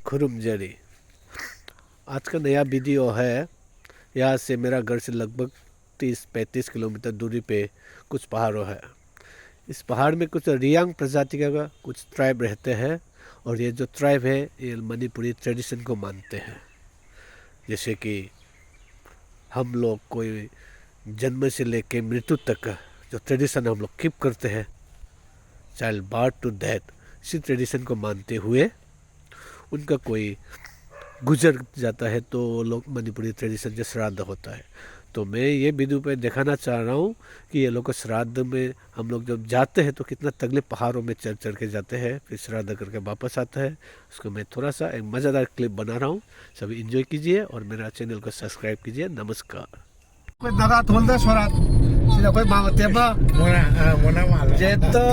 खुरुमजरी। आज का नया वीडियो है। यहाँ से मेरा घर से लगभग 30-35 किलोमीटर दूरी पे कुछ पहाड़ों है। इस पहाड़ में कुछ रियांग प्रजाति का कुछ ट्राइब रहते हैं और ये जो ट्राइब है ये मणिपुरी ट्रेडिशन को मानते हैं। जैसे कि हम लोग कोई जन्म से लेके मृत्यु तक का जो ट्रेडिशन हम लोग कीप करते हैं, चाइल्ड बर्थ टू डेथ, इसी ट्रेडिशन को मानते हुए उनका कोई गुजर जाता है तो लोग मणिपुरी ट्रेडिशन से श्राद्ध होता है। तो मैं ये वीडियो पे दिखाना चाह रहा हूँ कि ये लोग को श्राद्ध में हम लोग जब जाते हैं तो कितना तगड़े पहाड़ों में चढ़ चढ़ के जाते हैं, फिर श्राद्ध करके वापस आता है। उसको मैं थोड़ा सा एक मज़ेदार क्लिप बना रहा हूँ। सभी एंजॉय कीजिए और मेरा चैनल को सब्सक्राइब कीजिए। नमस्कार। कोई नगा थोलदा सोरात सिदा कोई मांगतेबा मोना माला जेतो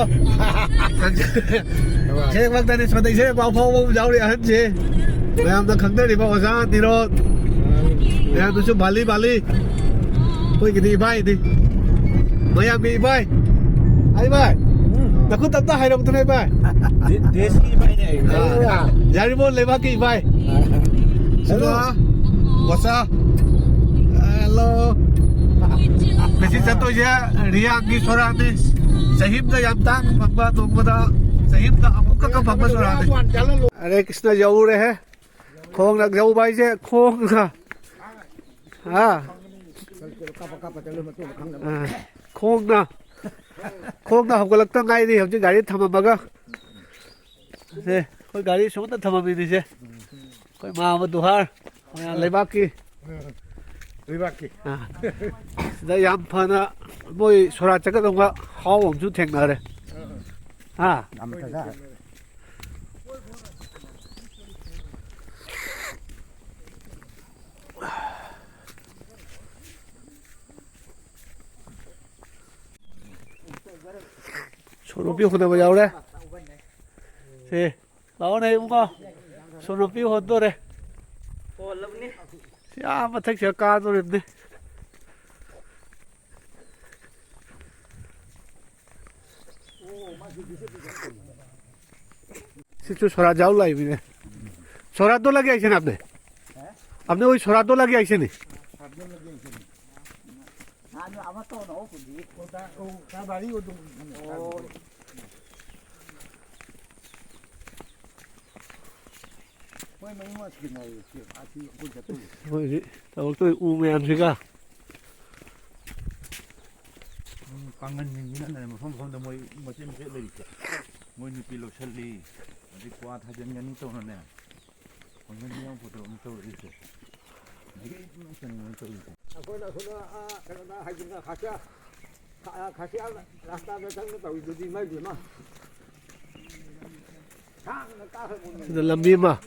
जे वक्तनि सदैसे बाफाव जाउरि हनजे मैम खंगदरिबा ओजा निरोध मैम दुसु बाली कोई गिदी भाई दी मैम बी भाई आई भाई नखु तत्ता हाइरम तने भाई देश की भाई ने जारिबो लेबा की भाई हेलो बसा hello Kasi sa to siya, riyang gisorate. Sahib na yamtang, pagbatong mo na. Sahib na, ako kakapag masorate. Hare Krishna जाऊ रहे हैं। खोंग लग जाऊ भाई से, खोंग का। हाँ। खोंग ना हमको लगता है नहीं, हमने गाड़ी थमा मगा। से कोई गाड़ी सोता थमा भी नहीं से। कोई माँ दुहार, लेबाक की। विवाकी दा याम फना मोई सोरा चगदोंगा हावम जु थेंनारे हां 남자가 सोनोपी होने बजाओ रे से लाओ नहीं उनको सोनोपी हो तो रे ओ लवनी या मथक से का तो रे सिचु सोरा जाओ लाई भी ने सोरा तो लगे ऐसे ना आपने वही सोरा तो लगे ऐसे नहीं तो ऊ में आंशिका 강한 얘기는 뭐 멋진 게 있어. 뭐 뉴필로 설리 어디 과 타전년이 또는 네. 강한 보도록 또 있어. 이게 무슨 또 있어. 아거나 그러나 하긴가 가자. 가자 라스타가 장도 또 이두디 말이마. 장나 까서 보는. लंबी माँ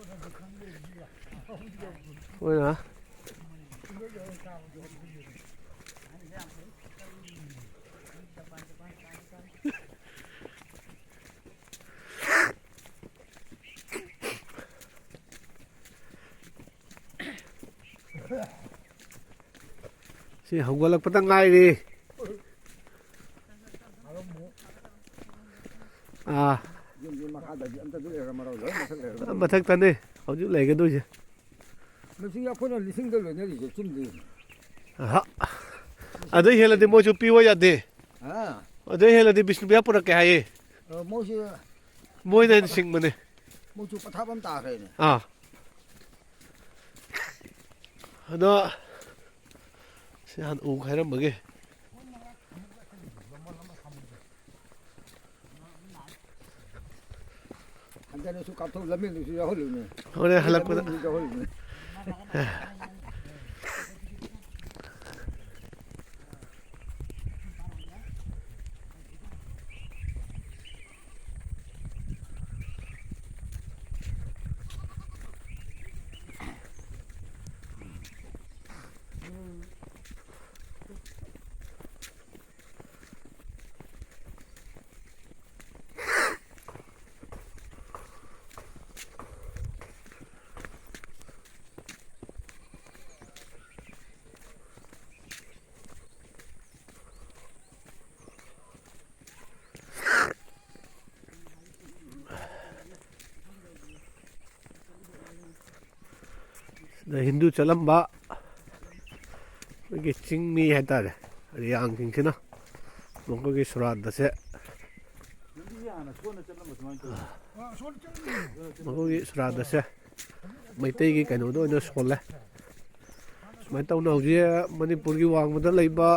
वो ना सी हमको लग पता गाय दी मथक तने हजू लेके दो जे 무슨 약혼을 리싱들로 내리지 찜들. हाँ अदे हेलदे मोचु पीवो यादे 아, अदे हेलदे विष्णु बिया पुरक के हाये 뭐시 मोई ने सिंग मने 뭐주 파타밤 따래네. 아 너 한 오 가이란 뭐게 한 잔에 수 값도 라면 수 흘리네. 오늘 할락보다 흘리네. ꯗ ꯍꯤꯟꯗꯨ ꯆꯠꯂꯝꯕ ꯑꯩꯈꯣꯏꯒꯤ ꯆꯤꯡꯃꯤ ꯍꯥꯏꯇꯥꯔꯦ ꯔꯤꯌꯥꯡꯁꯤꯡꯁꯤꯅ ꯃꯈꯣꯏꯒꯤ ꯁꯨꯔꯥꯠꯗꯁꯦ ꯂꯝꯕꯤꯁꯦ ꯍꯥꯟꯅ ꯁꯣꯟꯅ ꯆꯠꯂꯝꯕ ꯁꯨꯃꯥꯏꯅ ꯇꯧꯋꯤ ꯃꯈꯣꯏꯒꯤ ꯁꯨꯔꯥꯠꯗꯁꯦ ꯃꯩꯇꯩꯒꯤ ꯀꯩꯅꯣꯗ ꯑꯣꯏꯅ ꯁꯣꯜꯂꯦ ꯁꯨꯃꯥꯏꯅ ꯇꯧꯅ ꯍꯧꯖꯤꯛ ꯃꯅꯤꯄꯨꯔꯒꯤ ꯋꯥꯡꯃꯗ ꯂꯩꯕ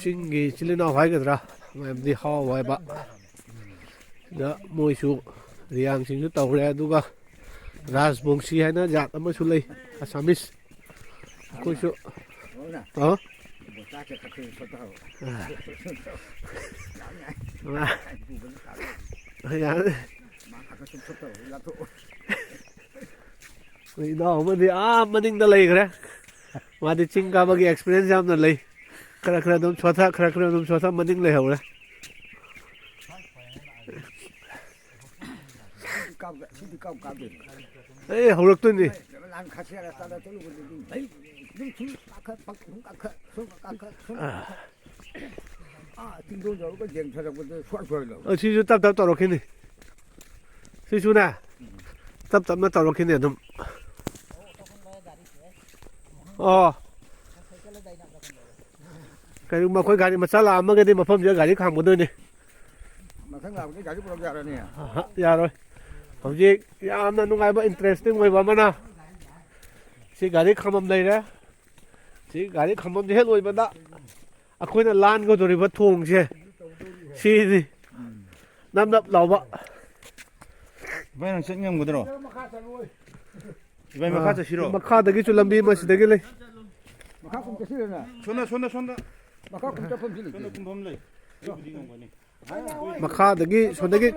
ꯆꯤꯡꯒꯤ ꯏꯆꯤꯜ ꯏꯅꯥꯎ ꯍꯥꯏꯒꯗ꯭ꯔꯥ ꯍꯥꯏꯕꯗꯤ ꯍꯥꯎ ꯍꯥꯏꯕ ꯁꯤꯗ ꯃꯣꯏꯁꯨ ꯔꯤꯌꯥꯡꯁꯤꯡꯁꯨ ꯇꯧꯔꯦ ꯑꯗꯨꯒ ꯔꯥꯖꯕꯣꯡꯁꯤ ꯍꯥꯏꯅ ꯖꯥꯠ ꯑꯃꯁꯨ ꯂꯩ ꯑꯁꯥꯃꯤꯁ ꯑꯩꯈꯣꯏꯁꯨ ꯏꯅꯥꯎ ꯑꯃꯗꯤ ꯃꯅꯤꯡꯗ ꯂꯩꯈ꯭ꯔꯦ ꯃꯥꯗꯤ ꯆꯤꯡ ꯀꯥꯕꯒꯤ ꯑꯦꯛꯁꯄꯤꯔꯤꯌꯦꯟꯁ ꯌꯥꯝꯅ ꯂꯩ ꯈꯔ ꯑꯗꯨꯝ ꯁꯣꯊ ꯃꯅꯤꯡ ꯂꯩꯍꯧꯔꯦ 시디 값 가도 ꯑꯩ ꯍꯧꯔꯛꯇꯣꯏꯅꯤ 난 같이 알아 따라 들고 에이 좀 깎아 아 등도 저거 쟁차적부터 소소해요 시주 답답 떨어키니 시주나 답답나 떨어키니 좀 ꯀꯔꯤꯒꯨꯝꯕ ꯑꯩꯈꯣꯏ ꯒꯥꯔꯤ ꯃꯆꯥ ꯂꯥꯛꯑꯝꯃꯒꯗꯤ ꯃꯐꯝꯁꯤꯗ ꯒꯥꯔꯤ ꯈꯥꯝꯒꯗꯣꯏꯅꯤ 마상 나오니 가지 보러 가라니 ꯌꯥꯔꯣꯏ ꯍꯧꯖꯤꯛ ꯌꯥꯝꯅ ꯅꯨꯡꯉꯥꯏꯕ ꯏꯟꯇꯔꯦꯁꯇꯤꯡ ꯑꯣꯏꯕ ꯑꯃꯅ ꯁꯤ ꯒꯥꯔꯤ ꯈꯥꯝꯕꯝ ꯂꯩꯔꯦ ꯁꯤ ꯒꯥꯔꯤ ꯈꯥꯝꯕꯝꯁꯦ ꯍꯦꯛ ꯂꯣꯏꯕꯗ ꯑꯩꯈꯣꯏꯅ ꯂꯥꯟꯒꯗꯧꯔꯤꯕ ꯊꯣꯡꯁꯦ ꯁꯤꯅꯤ ꯅꯞ ꯅꯞ ꯂꯥꯎꯕ ꯏꯕꯥꯏ ꯅꯪ ꯆꯠ ꯉꯝꯒꯗ꯭ꯔꯣ 이번에 막하자 싫어. 막하다기 줄 람비 마시다기 래. 막하 좀 싫어나. 손다. 막하 좀 잡으면 되지. 손다 좀 범래. 이거 부딩한 거네. 막하다기 손다기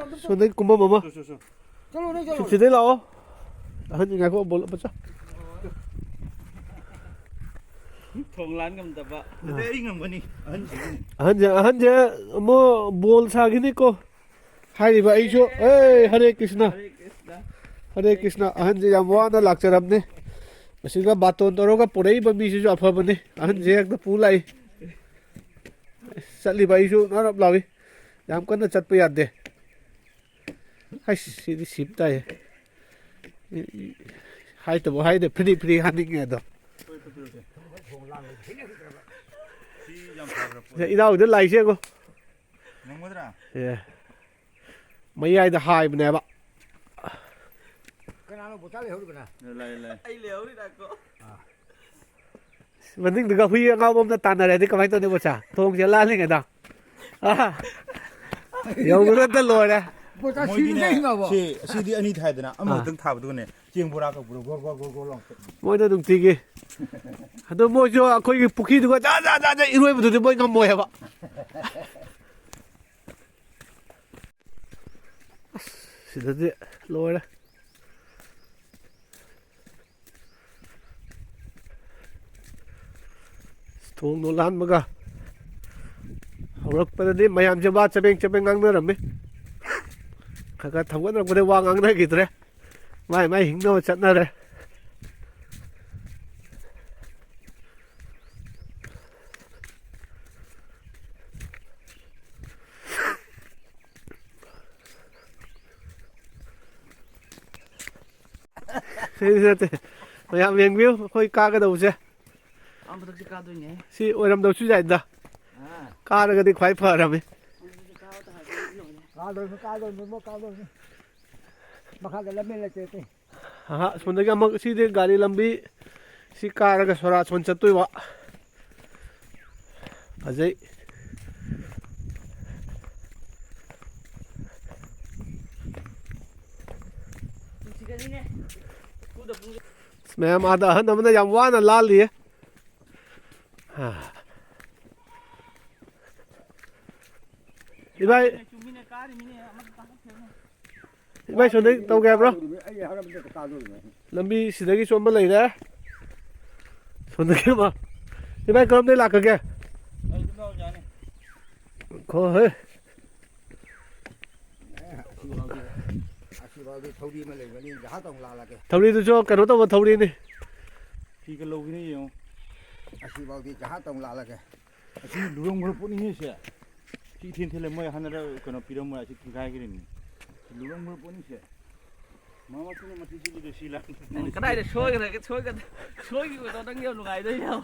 kumba mama. 저로 시대 라오. 한지 가고 볼 보자. 통란 감다봐. 내링한 거니. 한지 뭐 볼 사기니까. 하이바 아이쇼. 에이 하레 크리스나. हरे कृष्णा अहन जी याम वाना लाक्चरबने असिगा बातोन तरोगा पुरई बमीसु अफबने अहन जे एक पुलाई चली बाईसु नरब लावी याम कन्न चटप यादे हाय सिदि सिपता है हाय तो हाय दे फ्री हानिंग है दो इदा उदे लाइसे को नंगोदरा ए मैयाई दा हाय बनेबा 나는 못 살래 흐르구나. 아이 레오리라고. mình đừng có huy ngao bom ta tàn này thì các anh tôi đi một chả thùng chỉ lan lên cái đó yêu cái rất lồi này 뭐 다 시인가 봐. 시디 아니 타야 되나? 아무튼 타보도네. 징보라고 고고고고고. mỗi nơi đồng tiền gì tôi mua cho coi cái bukit được ra iruai betul tu mỗi ngam mua ya pak sudah tu lồi này thùng nó lan mà cả hầu bây giờ mày làm cho ba chapeng ngang nữa rồi mấy cái thằng nó có thể vang ngang đấy kìa đấy mày hình nó chặt nữa đấy mày làm miếng view khôi ca cái đầu xe 아무튼 까도네. 시 오람도 추자인다. 까르가디 과이파라미. 까도 뭐 까도. 막하게 라면을 떼ते. हाँ सुनने हम सीधे गाड़ी लंबी सी car का सोरा सोन चतुई वा अजय मैं हम आधा हन हमने जम वाना लाल लिए 이바이 손에 또 개브로 lambi sidagi somba lei ra sonda ma ibai karam dei lak ke ko he 아시바도 더리만 내가니 하동 라라게 thawri tu cho kano to thawri ni 피가 로기네요. 아시바도 하동 라라게 지 루롱물 뿐이니 시. 피 텐텔레 뭐 하나라 그노 피로 뭐 아직 가기는. 루롱물 뿐이시. Mama tuh mati sih udah silang. Cái này là xôi cái xôi cái nó đang nhiều ngày đấy nhau.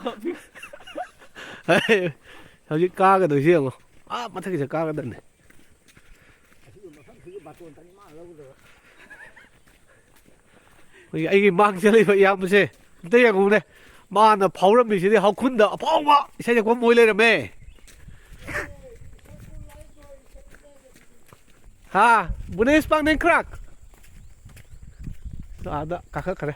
hꯧꯖꯤꯛ ꯀꯥꯒꯗꯣꯏꯁꯤ ꯌꯦꯡꯉꯣ ꯃꯊꯛꯁꯤꯗ ꯀꯥꯒꯗꯕꯅꯤ ꯑꯩꯒꯤ ꯃꯥꯡꯗ ꯂꯩꯕ ꯏꯌꯥꯝꯕꯁꯦ ꯑꯝꯇ ꯌꯦꯡꯉꯨꯅꯦ ꯃꯥꯅ ꯐꯥꯎꯔꯝꯃꯤꯁꯤꯗꯤ ꯍꯧꯈꯨꯟꯗ ꯑꯐꯥꯎꯕ ꯏꯁꯩ ꯁꯛꯄ ꯃꯣꯏ ꯂꯩꯔꯝꯃꯦ ꯍꯥ ꯕꯨꯅꯦꯁ ꯄꯥꯡꯅꯦꯡ ꯈ꯭ꯔꯥꯛ ꯑꯥꯗ ꯀꯥꯈꯠꯈ꯭ꯔꯦ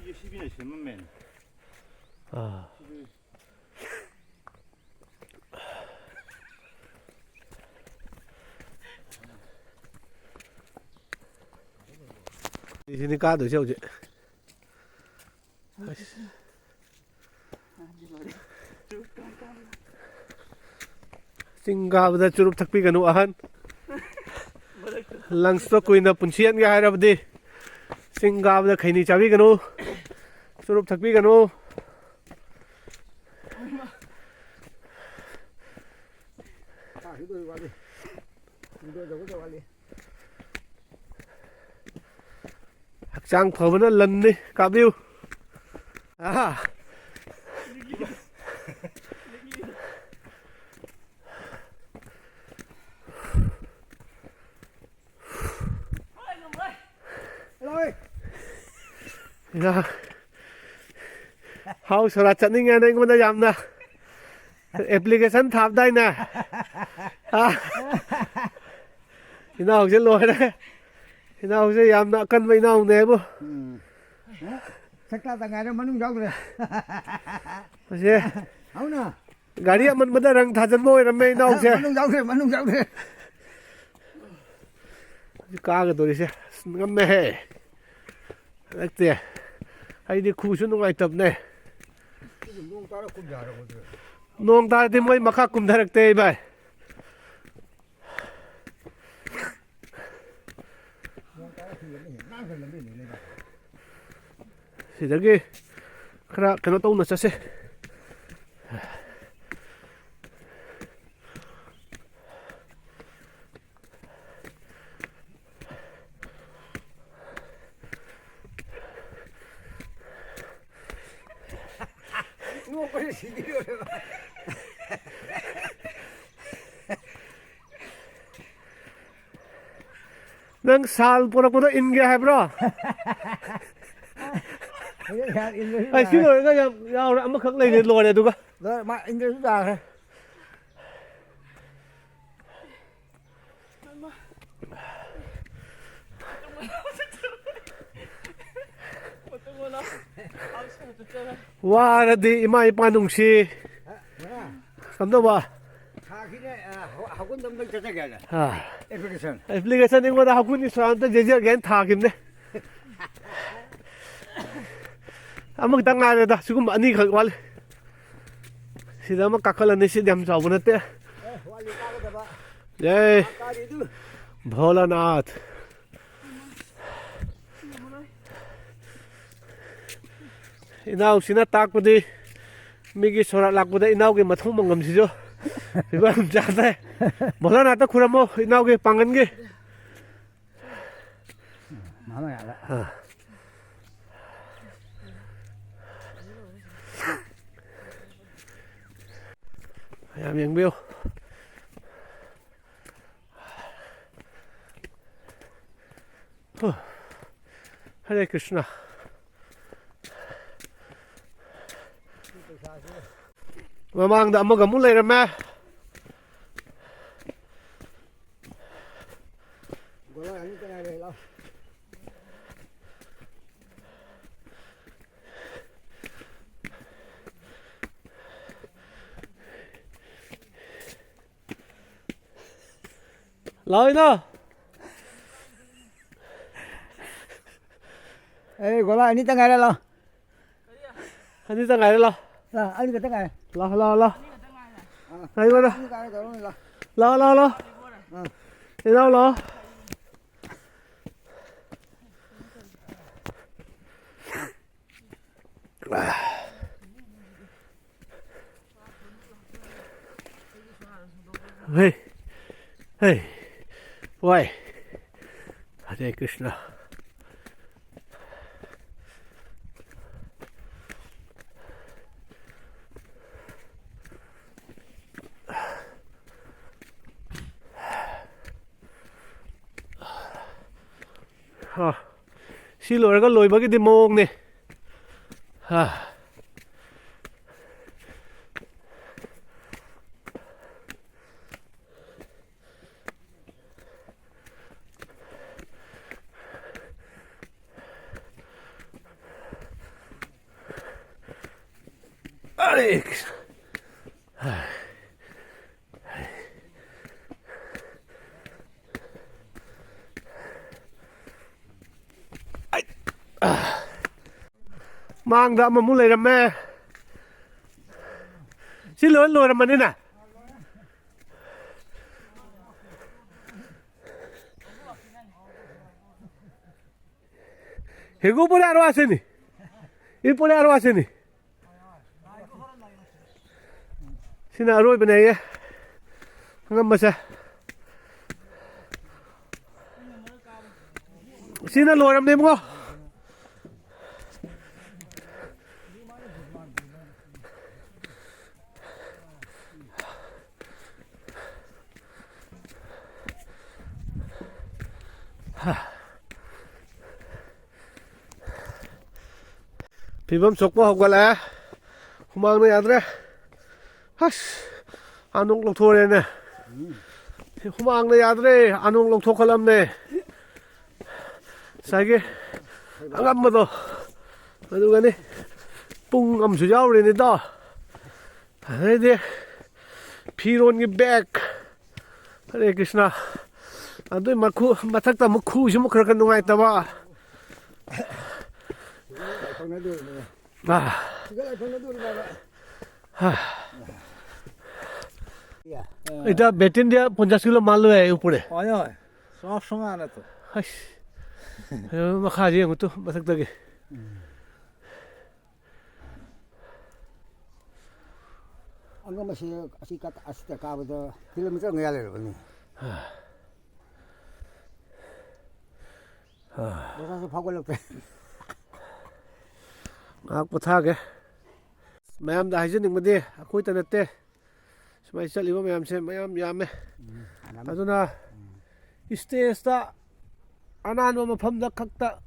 이게 10이네 10만 아. 이제는 까도 저지. 싱가보다 주룩 탁비가노 아한. 랑스토 꾸이나 분치안 가 하라버디. 싱가보다 카이니 자비가노. 주룩 탁비가노. 학장 버브는 런니 까비우 아 야 하우 소라 쩌닝 야 땡고다 잠나 애플리케이션 탑다이나 아 이나 혹시 로이래 이나 혹시 얌나 끈 왜 나오네 뭐 색깔 당하려 만ung jauh deh. Masih Tahu na? Gari aman benerang tajan boy ramai nau sih. Manung jauh deh. Kaga tuh sih, ngamme he. Lekte, ay di kusun nung ay tab ne. Nung tar di moy makak kum darakte bay. 시작이 그라 그나 또 넣었어. Nuo ko si video le. Nang sal pura ko inge hai bro. Ai xin lỗi các em, giao đã mất khắc lên đến lồi này tụi con. Rồi mà anh cứ ra thôi. Wow, đi imai panung si. Cầm đâu ba? Học quân tâm cho cái này. Application. Application này mà học quân đi sang tới giờ gen thả kim đấy. Amang tanga na da sigum ani khal wal sida ma kakala ni sidam sa bunate Wali ka ko ba? jai Ka di tu. bholanath inau sina tak pudi migi sora lak pudi inau ge mathung mangam si jo ibam ja da bholanath ta khuramo inau ge pangan ge Mama ya la. ya miếng biêu Hare Krishna mamang da amaga mulai rama Gola ani cái này đây lo. Lời nó Eh, gola ani tengah đây lo. อันนี้จะไงแล้ว là anh cái này รอไงวะนะ cái này đó là รอเดี๋ยวรอเฮ้ยโว้ยฮาเรคริชนาชิโร่ก็ลอยมากี่ชั่วโมงเนี่ยอะไรmang đã mà muốn lấy làm mẹ xin lỗi lùi làm mình đi nè 이거 보내 하러 왔으니 이 보내 하러 왔으니 xin rồi bên này ngâm mà sao xin lùi làm đêm khôngพี่ผมสกปรกกันแล้วผมมองในอันนี้ฮัชอันนู้นลงทัวร์เลยเนี่ยผมมองในอันนี้อันนู้นลงทัวร์ขลังเนี่ยใส่กี่อังมาดูกันนี่ปุ้งอัมสุดยอดเลยนี่ต่อเฮ้ยดิพี่โรนกี่แบกอะไรกิษณะอันนี้มาทักตามาคู่ชิมุกระกันตรงไหนแต่ว่าkhông nói được nữa cái này không nói được nữa এটা বেটিন দিয়া 50 kilo মাল লৈ আহে ওপৰে হয় হয় সব সময় আনে তো হাইস মাখা দিয়ে মতো বাথাক লাগে anh có mà xí cắt xí cao bây giờ km nghe lại rồi nó sẽ phá qua lực đấy ngạc bathage mayam da hajin ngmade akoi tanate smai chaliba mayam se mayam yame aduna stage ta anan ma pham da khakta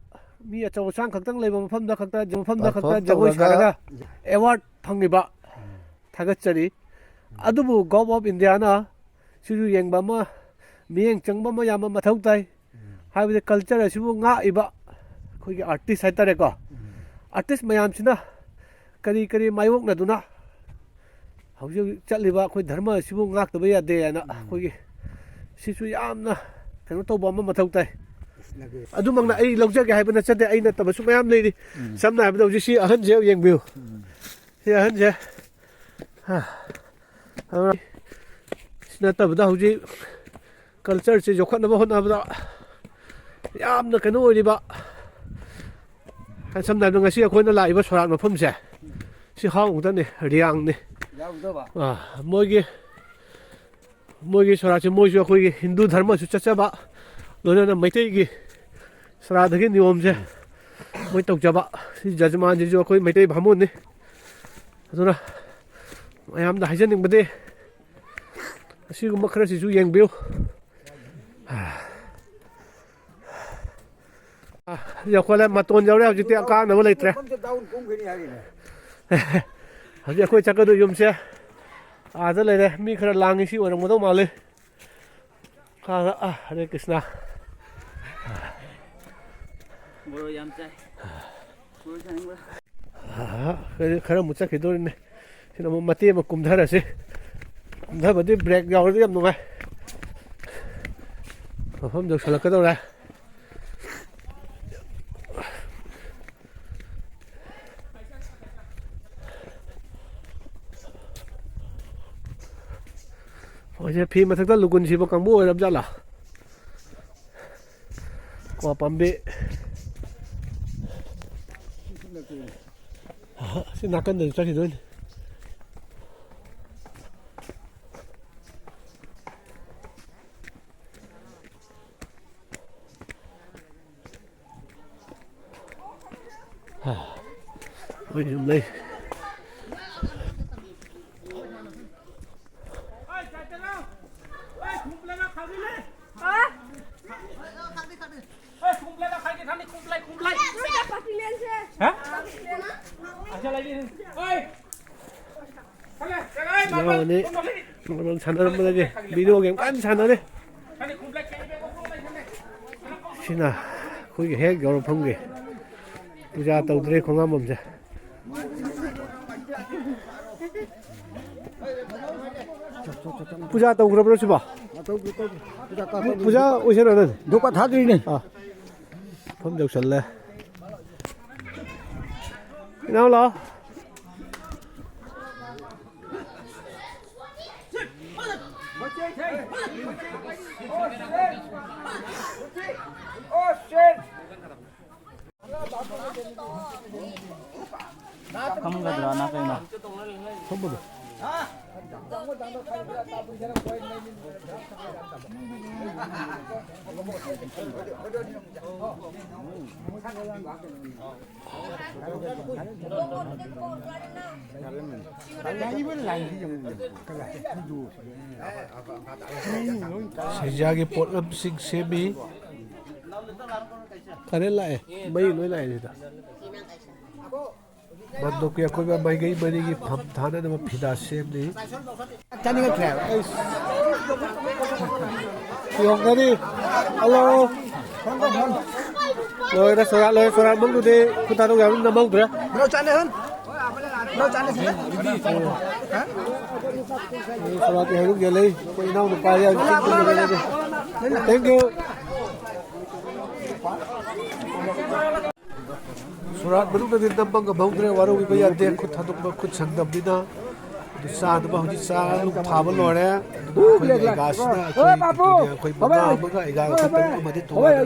mi achau sang khaktang leiba pham da khakta jom pham da khakta jagoi saraga award phangiba thagat chari adubu gov of india na siru yengba ma mieng changba ma yama mathau tai haibde culture asibu nga iba khoi gi artist haitare ko artist mayam sina kari mayok na duna hauju chaliba khoi dharma sibu ngak taba ya de na khoi gi sisu yamna kanu to bom ma thau tai adu mangna ai lojja ge haibana chade ai na taba su mayam leidi samna haibda uji si ahan je yeng biu si ahan je sina taba hauji culture se jokhat na ba hon abda yamna kanu riba hay xâm nhập được ngày xưa khối nó lại với soạn mà phun rẻ xí hong cũng thế này riang này mỗi cái soạn chỉ mỗi chỗ khối cái Hindu dharma chút chắc bạ rồi nó mấy cái soạn cái niệm chứ mỗi tộc cho bạ xí judgment chỉ cho khối mấy cái bhamun này rồi na em đã hay dân những vấn đề xí cũng mắc ra xí chú yang bill giờ coi lại mặt tôn giáo đeo chỉ tiệm cá nó lấy tre giờ coi chắc cái đồ dùng xe rất là đây mi khơi lang cái xíu ở trong một đâu mà lên đây Krishna khơi một chắc cái đồ này thì nó một tiệm mà cùng thay là gì cùng thay mà đi break dầu đi em đúng không không được sao là cái đâu này 어제 비 마탁다 루군 집어 강부 어렵잖아. 과 밤비. 나간다 저기 넌. Ôi dùm đi. Rồi đi. Mình sẵn ở đây đi. Video game ăn sẵn ở đây. Xin nào. Khối cái hết gạo phong kì. Bây giờ tàu đây không ăn mầm gì. 부자 또 그러면 봐. 부자 오시라는 누가 다 드리네. 아. 범적 설레. 나올라. Kamu gak ada anak ini. 선보도. 세작의 뽀름식 셈이 가rellại mấy lối này rồi đó. Mà nó kia coi mấy cái phẩm thán nó mà phi xem đi. Chăn đi cái Yung cái đi. Alo. Rồi đã sora mong tu đi, chúng ta đâu gặp nó mong rồi. Đâu chăn đi hơn. Đâu chăn đi. Hả? Sora thì lúc giờ lấy, coi nào được bài ra. Thank you. Surat menunggu di tempat kebau kira waru kita ya dek kut haduk kut sandam dina saat bah hujit saat lu thabal lore koi gas na koi manga manga iga kut mati tuwa